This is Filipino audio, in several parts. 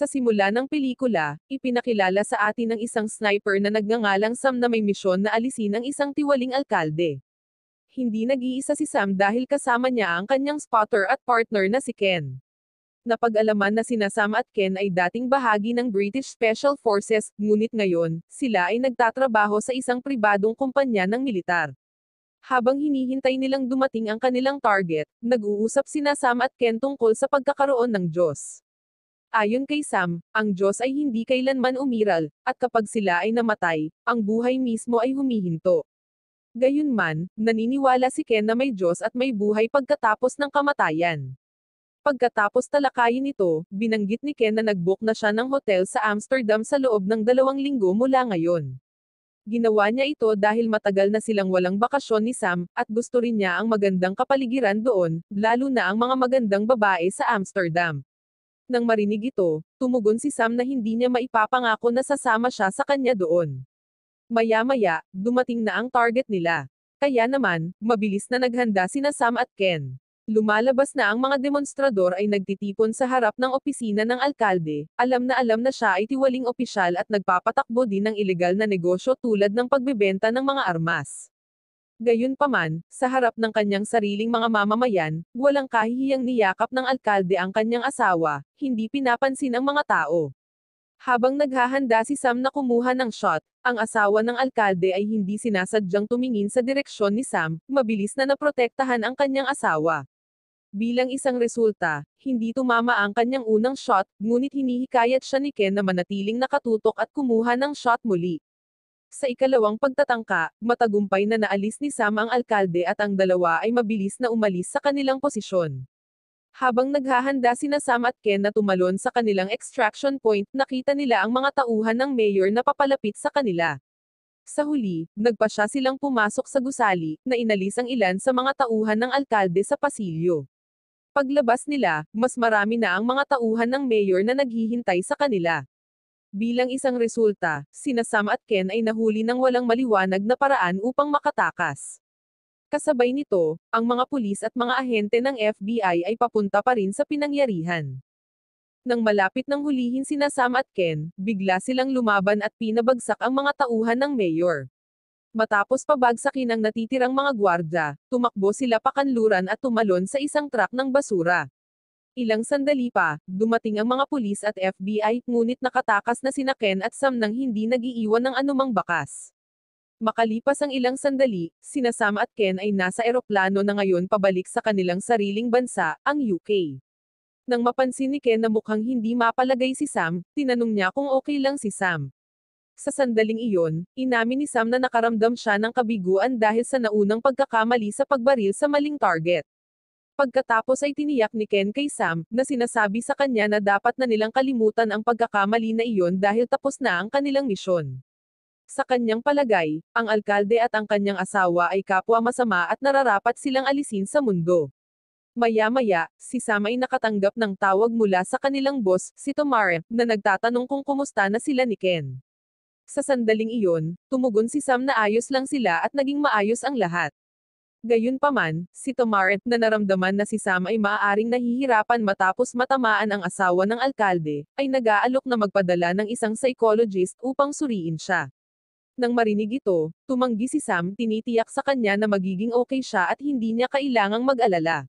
Sa simula ng pelikula, ipinakilala sa atin ng isang sniper na nagngangalang Sam na may misyon na alisin ang isang tiwaling alkalde. Hindi nag-iisa si Sam dahil kasama niya ang kanyang spotter at partner na si Ken. Napag-alaman na sina Sam at Ken ay dating bahagi ng British Special Forces, ngunit ngayon, sila ay nagtatrabaho sa isang pribadong kumpanya ng militar. Habang hinihintay nilang dumating ang kanilang target, nag-uusap sina Sam at Ken tungkol sa pagkakaroon ng Diyos. Ayon kay Sam, ang Diyos ay hindi kailanman umiral, at kapag sila ay namatay, ang buhay mismo ay humihinto. Gayunman, naniniwala si Ken na may Diyos at may buhay pagkatapos ng kamatayan. Pagkatapos talakayin ito, binanggit ni Ken na nag-book na siya ng hotel sa Amsterdam sa loob ng 2 linggo mula ngayon. Ginawa niya ito dahil matagal na silang walang bakasyon ni Sam, at gusto rin niya ang magandang kapaligiran doon, lalo na ang mga magandang babae sa Amsterdam. Nang marinig ito, tumugon si Sam na hindi niya maipapangako na sasama siya sa kanya doon. Maya-maya, dumating na ang target nila. Kaya naman, mabilis na naghanda sina Sam at Ken. Lumalabas na ang mga demonstrador ay nagtitipon sa harap ng opisina ng alkalde, alam na siya ay tiwaling opisyal at nagpapatakbo din ng ilegal na negosyo tulad ng pagbebenta ng mga armas. Gayunpaman, sa harap ng kanyang sariling mga mamamayan, walang kahihiyang niyakap ng alkalde ang kanyang asawa, hindi pinapansin ang mga tao. Habang naghahanda si Sam na kumuha ng shot, ang asawa ng alkalde ay hindi sinasadyang tumingin sa direksyon ni Sam, mabilis na naprotektahan ang kanyang asawa. Bilang isang resulta, hindi tumama ang kanyang unang shot, ngunit hinihikayat siya ni Ken na manatiling nakatutok at kumuha ng shot muli. Sa ikalawang pagtatangka, matagumpay na naalis ni Sam ang alkalde at ang dalawa ay mabilis na umalis sa kanilang posisyon. Habang naghahanda sina Sam at Ken na tumalon sa kanilang extraction point, nakita nila ang mga tauhan ng mayor na papalapit sa kanila. Sa huli, nagpasya silang pumasok sa gusali, na inalis ang ilan sa mga tauhan ng alkalde sa pasilyo. Paglabas nila, mas marami na ang mga tauhan ng mayor na naghihintay sa kanila. Bilang isang resulta, sina Sam at Ken ay nahuli ng walang maliwanag na paraan upang makatakas. Kasabay nito, ang mga pulis at mga ahente ng FBI ay papunta pa rin sa pinangyarihan. Nang malapit ng hulihin sina Sam at Ken, bigla silang lumaban at pinabagsak ang mga tauhan ng mayor. Matapos pabagsakin ang natitirang mga gwardya, tumakbo sila pakanluran at tumalon sa isang truck ng basura. Ilang sandali pa, dumating ang mga pulis at FBI, ngunit nakatakas na sina Ken at Sam nang hindi nag-iiwan ng anumang bakas. Makalipas ang ilang sandali, sina Sam at Ken ay nasa eroplano na ngayon pabalik sa kanilang sariling bansa, ang UK. Nang mapansin ni Ken na mukhang hindi mapalagay si Sam, tinanong niya kung okay lang si Sam. Sa sandaling iyon, inamin ni Sam na nakaramdam siya ng kabiguan dahil sa naunang pagkakamali sa pagbaril sa maling target. Pagkatapos ay tiniyak ni Ken kay Sam, na sinasabi sa kanya na dapat na nilang kalimutan ang pagkakamali na iyon dahil tapos na ang kanilang misyon. Sa kanyang palagay, ang alkalde at ang kanyang asawa ay kapwa masama at nararapat silang alisin sa mundo. Maya-maya, si Sam ay nakatanggap ng tawag mula sa kanilang boss, si Tomare, na nagtatanong kung kumusta na sila ni Ken. Sa sandaling iyon, tumugon si Sam na ayos lang sila at naging maayos ang lahat. Gayunpaman, si Tomare, na naramdaman na si Sam ay maaaring nahihirapan matapos matamaan ang asawa ng alkalde, ay nag-aalok na magpadala ng isang psychologist upang suriin siya. Nang marinig ito, tumanggi si Sam, tinitiyak sa kanya na magiging okay siya at hindi niya kailangang mag-alala.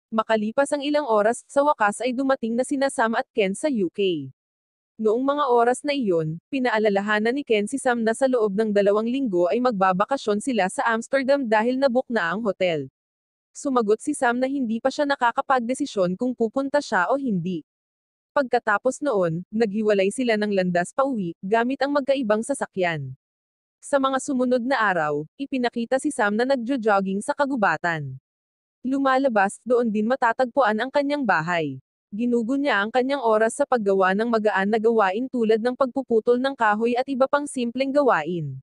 Makalipas ang ilang oras, sa wakas ay dumating na sina Sam at Ken sa UK. Noong mga oras na iyon, pinaalalahanan ni Ken si Sam na sa loob ng 2 linggo ay magbabakasyon sila sa Amsterdam dahil nabook na ang hotel. Sumagot si Sam na hindi pa siya nakakapagdesisyon kung pupunta siya o hindi. Pagkatapos noon, naghiwalay sila ng landas pauwi, gamit ang magkaibang sasakyan. Sa mga sumunod na araw, ipinakita si Sam na nagjo-jogging sa kagubatan. Lumalabas, doon din matatagpuan ang kanyang bahay. Ginugo niya ang kanyang oras sa paggawa ng magaan na gawain tulad ng pagpuputol ng kahoy at iba pang simpleng gawain.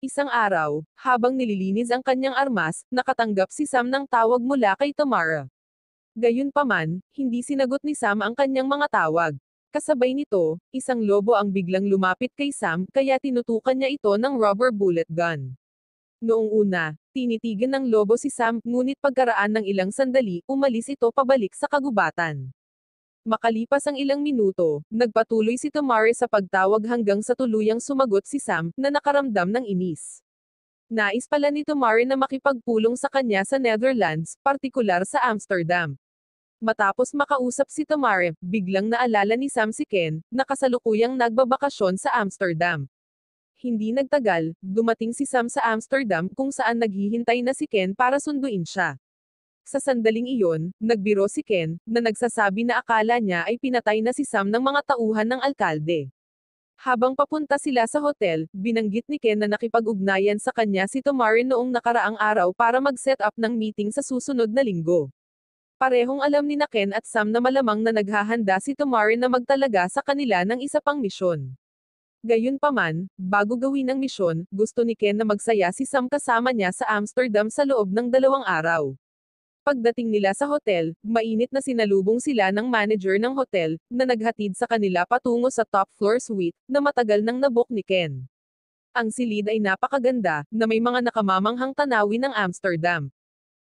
Isang araw, habang nililinis ang kanyang armas, nakatanggap si Sam ng tawag mula kay Tamara. Gayunpaman, hindi sinagot ni Sam ang kanyang mga tawag. Kasabay nito, isang lobo ang biglang lumapit kay Sam, kaya tinutukan niya ito ng rubber bullet gun. Noong una, tinitigan ng lobo si Sam, ngunit pagkaraan ng ilang sandali, umalis ito pabalik sa kagubatan. Makalipas ang ilang minuto, nagpatuloy si Tamara sa pagtawag hanggang sa tuluyang sumagot si Sam, na nakaramdam ng inis. Nais pala ni Tamara na makipagpulong sa kanya sa Netherlands, partikular sa Amsterdam. Matapos makausap si Tamara, biglang naalala ni Sam si Ken, na kasalukuyang nagbabakasyon sa Amsterdam. Hindi nagtagal, dumating si Sam sa Amsterdam kung saan naghihintay na si Ken para sunduin siya. Sa sandaling iyon, nagbiro si Ken, na nagsasabi na akala niya ay pinatay na si Sam ng mga tauhan ng alkalde. Habang papunta sila sa hotel, binanggit ni Ken na nakipag-ugnayan sa kanya si Tamara noong nakaraang araw para mag-set up ng meeting sa susunod na linggo. Parehong alam ni na Ken at Sam na malamang na naghahanda si Tamara na magtalaga sa kanila ng isa pang misyon. Gayunpaman, bago gawin ang misyon, gusto ni Ken na magsaya si Sam kasama niya sa Amsterdam sa loob ng 2 araw. Pagdating nila sa hotel, mainit na sinalubong sila ng manager ng hotel, na naghatid sa kanila patungo sa top floor suite, na matagal nang nabook ni Ken. Ang silid ay napakaganda, na may mga nakamamanghang tanawin ng Amsterdam.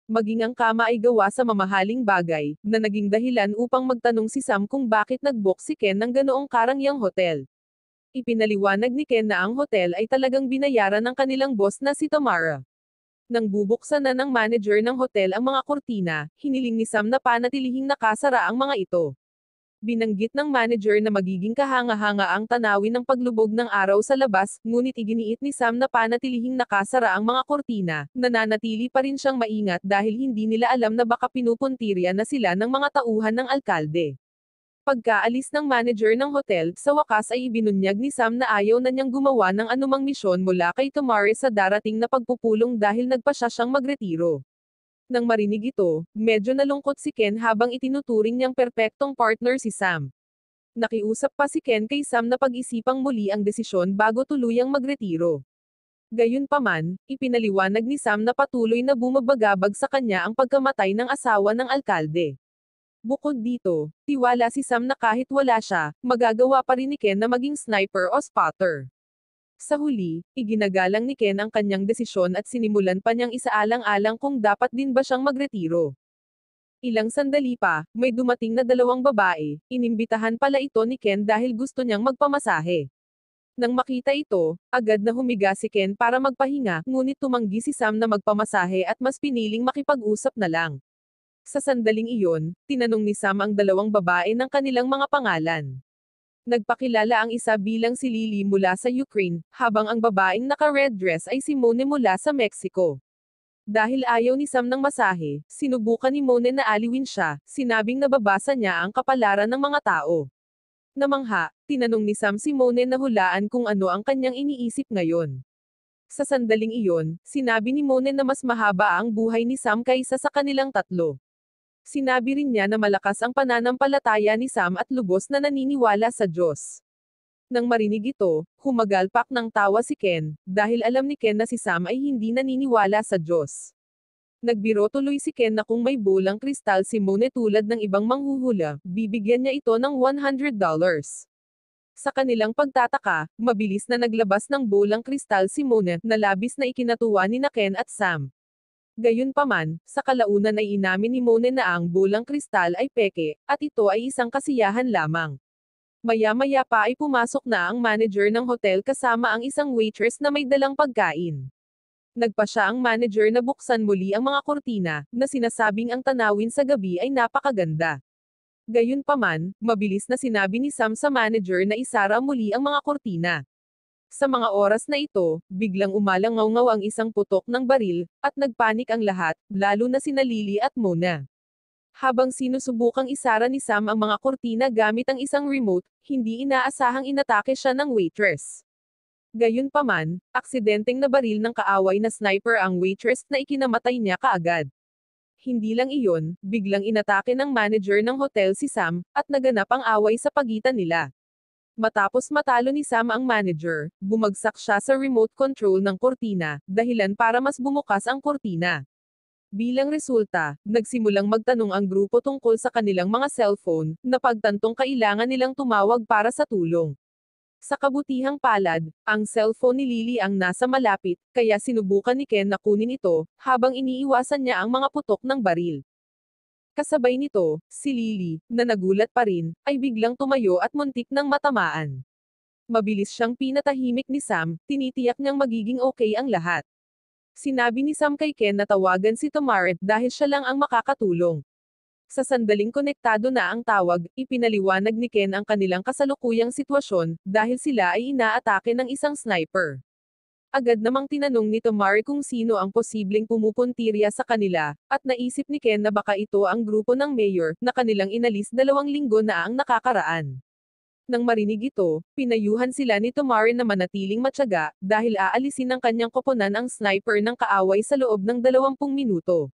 Maging ang kama ay gawa sa mamahaling bagay, na naging dahilan upang magtanong si Sam kung bakit nag-book si Ken ng ganoong karangyang hotel. Ipinaliwanag ni Ken na ang hotel ay talagang binayaran ng kanilang boss na si Tamara. Nang bubuksan na ng manager ng hotel ang mga kurtina, hiniling ni Sam na panatilihing nakasara ang mga ito. Binanggit ng manager na magiging kahanga-hanga ang tanawin ng paglubog ng araw sa labas, ngunit iginiit ni Sam na panatilihing nakasara ang mga kurtina, nananatili pa rin siyang maingat dahil hindi nila alam na baka pinupuntirya na sila ng mga tauhan ng alkalde. Pagkaalis ng manager ng hotel, sa wakas ay ibinunyag ni Sam na ayaw na niyang gumawa ng anumang misyon mula kay Tamara sa darating na pagpupulong dahil nagpa siya siyang magretiro. Nang marinig ito, medyo nalungkot si Ken habang itinuturing niyang perpektong partner si Sam. Nakiusap pa si Ken kay Sam na pag-isipang muli ang desisyon bago tuluyang magretiro. Gayunpaman, ipinaliwanag ni Sam na patuloy na bumabagabag sa kanya ang pagkamatay ng asawa ng alkalde. Bukod dito, tiwala si Sam na kahit wala siya, magagawa pa rin ni Ken na maging sniper o spotter. Sa huli, iginagalang ni Ken ang kanyang desisyon at sinimulan pa niyang isaalang-alang kung dapat din ba siyang magretiro. Ilang sandali pa, may dumating na 2 babae, inimbitahan pala ito ni Ken dahil gusto niyang magpamasahe. Nang makita ito, agad na humiga si Ken para magpahinga, ngunit tumanggi si Sam na magpamasahe at mas piniling makipag-usap na lang. Sa sandaling iyon, tinanong ni Sam ang 2 babae ng kanilang mga pangalan. Nagpakilala ang isa bilang si Lily mula sa Ukraine, habang ang babaeng naka-red dress ay si Mone mula sa Mexico. Dahil ayaw ni Sam ng masahe, sinubukan ni Mone na aliwin siya, sinabing nababasa niya ang kapalaran ng mga tao. Namangha, tinanong ni Sam si Mone na hulaan kung ano ang kanyang iniisip ngayon. Sa sandaling iyon, sinabi ni Mone na mas mahaba ang buhay ni Sam kaysa sa kanilang tatlo. Sinabi rin niya na malakas ang pananampalataya ni Sam at lubos na naniniwala sa Diyos. Nang marinig ito, humagalpak ng tawa si Ken, dahil alam ni Ken na si Sam ay hindi naniniwala sa Diyos. Nagbiro tuloy si Ken na kung may bolang kristal si Mone tulad ng ibang manghuhula, bibigyan niya ito ng $100. Sa kanilang pagtataka, mabilis na naglabas ng bolang kristal si Mone, na labis na ikinatuwa ni na Ken at Sam. Gayunpaman, sa kalaunan ay inamin ni Mone na ang bolang kristal ay peke, at ito ay isang kasiyahan lamang. Maya-maya pa ay pumasok na ang manager ng hotel kasama ang isang waitress na may dalang pagkain. Nagpa siya ang manager na buksan muli ang mga kurtina, na sinasabing ang tanawin sa gabi ay napakaganda. Gayunpaman, mabilis na sinabi ni Sam sa manager na isara muli ang mga kurtina. Sa mga oras na ito, biglang umalangaw-ngaw ang isang putok ng baril, at nagpanik ang lahat, lalo na sina Lily at Mona. Habang sinusubukang isara ni Sam ang mga kurtina gamit ang isang remote, hindi inaasahang inatake siya ng waitress. Gayunpaman, aksidenteng nabaril ng kaaway na sniper ang waitress na ikinamatay niya kaagad. Hindi lang iyon, biglang inatake ng manager ng hotel si Sam, at naganap ang away sa pagitan nila. Matapos matalo ni Sam ang manager, bumagsak siya sa remote control ng kurtina, dahilan para mas bumukas ang kurtina. Bilang resulta, nagsimulang magtanong ang grupo tungkol sa kanilang mga cellphone, na pagtantong kailangan nilang tumawag para sa tulong. Sa kabutihang palad, ang cellphone ni Lily ang nasa malapit, kaya sinubukan ni Ken na kunin ito, habang iniiwasan niya ang mga putok ng baril. Kasabay nito, si Lily, na nagulat pa rin, ay biglang tumayo at muntik ng matamaan. Mabilis siyang pinatahimik ni Sam, tinitiyak niyang magiging okay ang lahat. Sinabi ni Sam kay Ken na tawagan si Tamara dahil siya lang ang makakatulong. Sa sandaling konektado na ang tawag, ipinaliwanag ni Ken ang kanilang kasalukuyang sitwasyon, dahil sila ay inaatake ng isang sniper. Agad namang tinanong ni Tamara kung sino ang posibleng pumupuntirya sa kanila, at naisip ni Ken na baka ito ang grupo ng mayor, na kanilang inalis 2 linggo na ang nakakaraan. Nang marinig ito, pinayuhan sila ni Tamara na manatiling matyaga, dahil aalisin ng kanyang koponan ang sniper ng kaaway sa loob ng 20 minuto.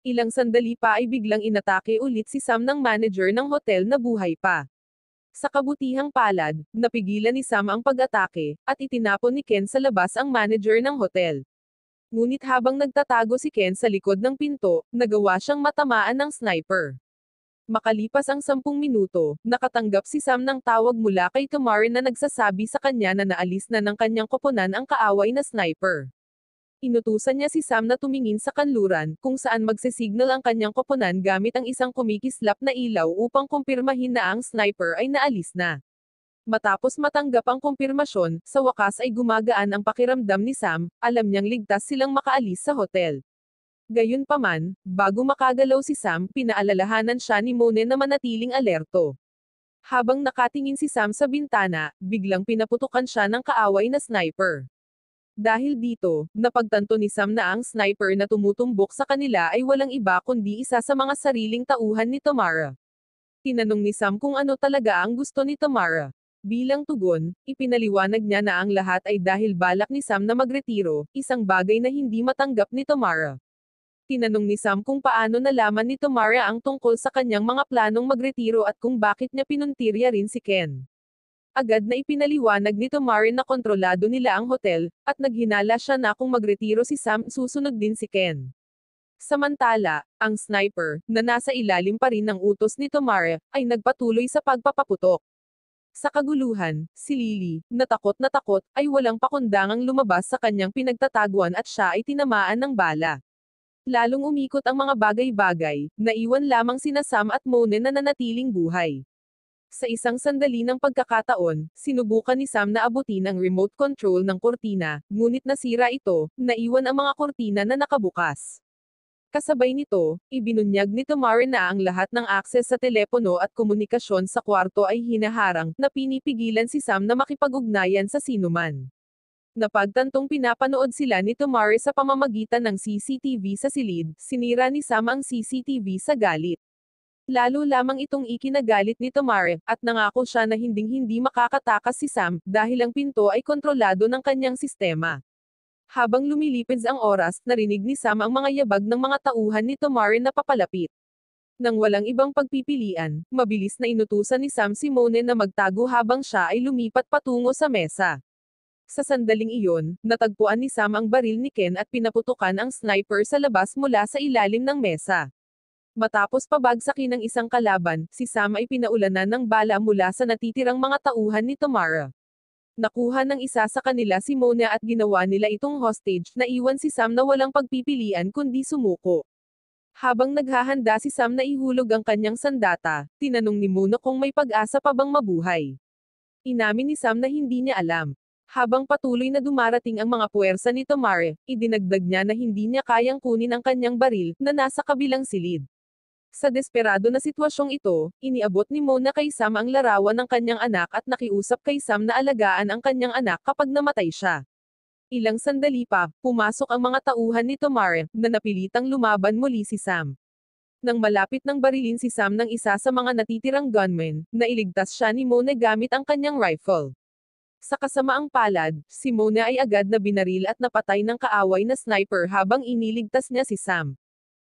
Ilang sandali pa ay biglang inatake ulit si Sam ng manager ng hotel na buhay pa. Sa kabutihang palad, napigilan ni Sam ang pag-atake, at itinapon ni Ken sa labas ang manager ng hotel. Ngunit habang nagtatago si Ken sa likod ng pinto, nagawa siyang matamaan ng sniper. Makalipas ang 10 minuto, nakatanggap si Sam ng tawag mula kay Tamara na nagsasabi sa kanya na naalis na ng kanyang koponan ang kaaway na sniper. Inutusan niya si Sam na tumingin sa kanluran, kung saan magsisignal ang kanyang koponan gamit ang isang kumikislap na ilaw upang kumpirmahin na ang sniper ay naalis na. Matapos matanggap ang kumpirmasyon, sa wakas ay gumagaan ang pakiramdam ni Sam, alam niyang ligtas silang makaalis sa hotel. Gayunpaman, bago makagalaw si Sam, pinaalalahanan siya ni Mone na manatiling alerto. Habang nakatingin si Sam sa bintana, biglang pinaputukan siya ng kaaway na sniper. Dahil dito, napagtanto ni Sam na ang sniper na tumutumbok sa kanila ay walang iba kundi isa sa mga sariling tauhan ni Tamara. Tinanong ni Sam kung ano talaga ang gusto ni Tamara. Bilang tugon, ipinaliwanag niya na ang lahat ay dahil balak ni Sam na magretiro, isang bagay na hindi matanggap ni Tamara. Tinanong ni Sam kung paano nalaman ni Tamara ang tungkol sa kanyang mga planong magretiro at kung bakit niya pinuntirya rin si Ken. Agad na ipinaliwanag ni Tamara na kontrolado nila ang hotel, at naghinala siya na kung magretiro si Sam, susunod din si Ken. Samantala, ang sniper, na nasa ilalim pa rin ng utos ni Tamara, ay nagpatuloy sa pagpapaputok. Sa kaguluhan, si Lily, na takot, ay walang pakundangang lumabas sa kanyang pinagtataguan at siya ay tinamaan ng bala. Lalong umikot ang mga bagay-bagay, naiwan lamang sina Sam at Mone na nanatiling buhay. Sa isang sandali ng pagkakataon, sinubukan ni Sam na abutin ang remote control ng kortina, ngunit nasira ito, naiwan ang mga kortina na nakabukas. Kasabay nito, ibinunyag ni Tamara na ang lahat ng akses sa telepono at komunikasyon sa kwarto ay hinaharang, na pinipigilan si Sam na makipag-ugnayan sa sinuman. Napagtantong pinapanood sila ni Tamara sa pamamagitan ng CCTV sa silid, sinira ni Sam ang CCTV sa galit. Lalo lamang itong ikinagalit ni Tamara, at nangako siya na hinding-hindi makakatakas si Sam, dahil ang pinto ay kontrolado ng kanyang sistema. Habang lumilipad ang oras, narinig ni Sam ang mga yabag ng mga tauhan ni Tamara na papalapit. Nang walang ibang pagpipilian, mabilis na inutusan ni Sam si Mone na magtago habang siya ay lumipat patungo sa mesa. Sa sandaling iyon, natagpuan ni Sam ang baril ni Ken at pinaputukan ang sniper sa labas mula sa ilalim ng mesa. Matapos pabagsakin ng isang kalaban, si Sam ay pinaulanan ng bala mula sa natitirang mga tauhan ni Tamara. Nakuha ng isa sa kanila si Mona at ginawa nila itong hostage, na iwan si Sam na walang pagpipilian kundi sumuko. Habang naghahanda si Sam na ihulog ang kanyang sandata, tinanong ni Mona kung may pag-asa pa bang mabuhay. Inamin ni Sam na hindi niya alam. Habang patuloy na dumarating ang mga puwersa ni Tamara, idinagdag niya na hindi niya kayang kunin ang kanyang baril, na nasa kabilang silid. Sa desperado na sitwasyong ito, iniabot ni Mona kay Sam ang larawan ng kanyang anak at nakiusap kay Sam na alagaan ang kanyang anak kapag namatay siya. Ilang sandali pa, pumasok ang mga tauhan ni Tamara, na napilitang lumaban muli si Sam. Nang malapit ng barilin si Sam ng isa sa mga natitirang gunmen, nailigtas siya ni Mona gamit ang kanyang rifle. Sa kasamaang palad, si Mona ay agad na binaril at napatay ng kaaway na sniper habang iniligtas niya si Sam.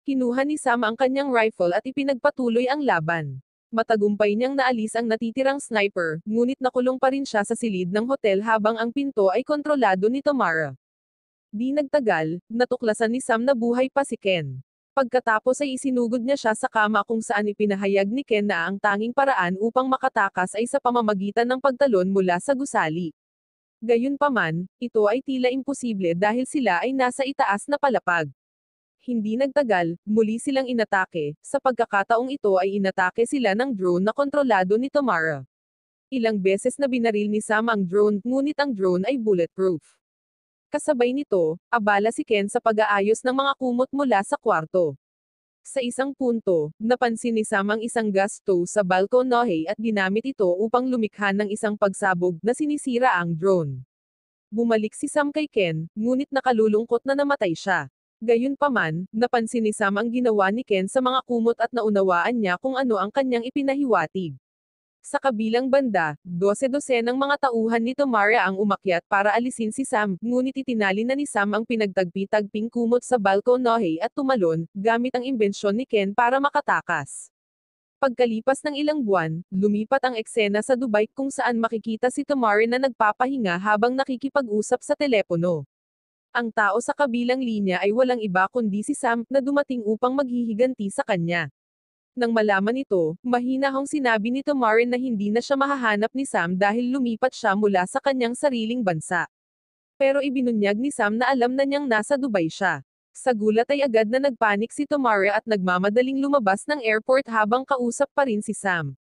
Kinuha ni Sam ang kanyang rifle at ipinagpatuloy ang laban. Matagumpay niyang naalis ang natitirang sniper, ngunit nakulong pa rin siya sa silid ng hotel habang ang pinto ay kontrolado ni Tamara. Di nagtagal, natuklasan ni Sam na buhay pa si Ken. Pagkatapos ay isinugod niya siya sa kama kung saan ipinahayag ni Ken na ang tanging paraan upang makatakas ay sa pamamagitan ng pagtalon mula sa gusali. Gayunpaman, ito ay tila imposible dahil sila ay nasa itaas na palapag. Hindi nagtagal, muli silang inatake, sa pagkakataong ito ay inatake sila ng drone na kontrolado ni Tamara. Ilang beses na binaril ni Sam ang drone, ngunit ang drone ay bulletproof. Kasabay nito, abala si Ken sa pag-aayos ng mga kumot mula sa kwarto. Sa isang punto, napansin ni Sam ang isang gas stove sa balkonahe at ginamit ito upang lumikha ng isang pagsabog na sinisira ang drone. Bumalik si Sam kay Ken, ngunit nakalulungkot na namatay siya. Gayunpaman, napansin ni Sam ang ginawa ni Ken sa mga kumot at naunawaan niya kung ano ang kanyang ipinahiwatig. Sa kabilang banda, 12 ng mga tauhan ni Tamara ang umakyat para alisin si Sam, ngunit itinali na ni Sam ang pinagtagpi-tagping kumot sa balkonahe at tumalon, gamit ang imbensyon ni Ken para makatakas. Pagkalipas ng ilang buwan, lumipat ang eksena sa Dubai kung saan makikita si Tamara na nagpapahinga habang nakikipag-usap sa telepono. Ang tao sa kabilang linya ay walang iba kundi si Sam, na dumating upang maghihiganti sa kanya. Nang malaman ito, mahinahong sinabi ni Tamara na hindi na siya mahahanap ni Sam dahil lumipat siya mula sa kanyang sariling bansa. Pero ibinunyag ni Sam na alam na niyang nasa Dubai siya. Sa gulat ay agad na nagpanik si Tamara at nagmamadaling lumabas ng airport habang kausap pa rin si Sam.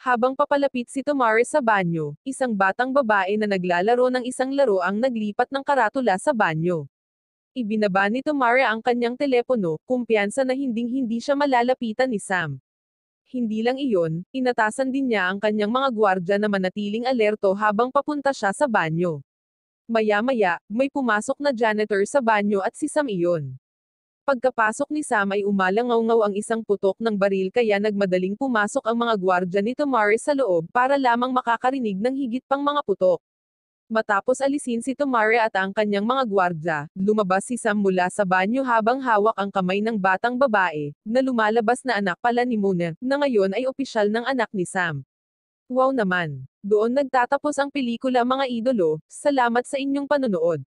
Habang papalapit si Tamara sa banyo, isang batang babae na naglalaro ng isang laro ang naglipat ng karatula sa banyo. Ibinaba ni Tamara ang kanyang telepono, kumpiyansa na hinding-hindi siya malalapitan ni Sam. Hindi lang iyon, inatasan din niya ang kanyang mga gwardya na manatiling alerto habang papunta siya sa banyo. Maya-maya, may pumasok na janitor sa banyo at si Sam iyon. Pagkapasok ni Sam ay umalangaw-ngaw ang isang putok ng baril kaya nagmadaling pumasok ang mga gwardya ni Tamara sa loob para lamang makakarinig ng higit pang mga putok. Matapos alisin si Tamara at ang kanyang mga gwardya, lumabas si Sam mula sa banyo habang hawak ang kamay ng batang babae, na lumalabas na anak pala ni Mona, na ngayon ay opisyal ng anak ni Sam. Wow naman! Doon nagtatapos ang pelikula mga idolo, salamat sa inyong panonood.